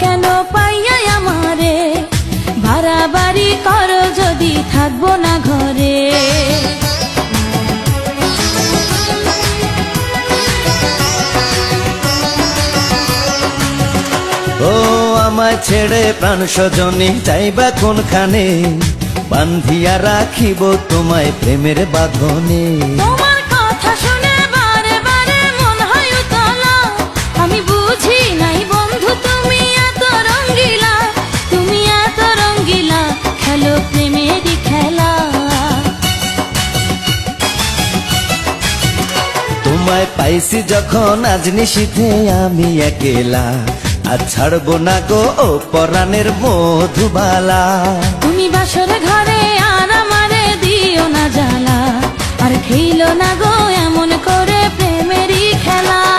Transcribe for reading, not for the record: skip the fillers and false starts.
কেন পাইয়া আমারে, বাড়াবাড়ি করো যদি থাকবো না ঘরে। ও আমায় ছেড়ে প্রাণ স্বজনী যাইবা কোনখানে, বান্ধিয়া রাখিব তোমায় প্রেমের বাঁধনে। তোমার কথা শুনে বারে বারে মন হয় উতলা, আমি বুঝি নাই বন্ধু তুমি এত রঙ্গিলা, তুমি এত রঙ্গিলা, খেলো প্রেমেরই খেলা। তোমায় পাইছি যখন আজ নিশীথে আমি একেলা, আর ছাড়বো না গো ও পরাণের মধুবালা। তুমি বাসর ঘরে আর আমারে দিও না জ্বালা, আর খেইলো না গো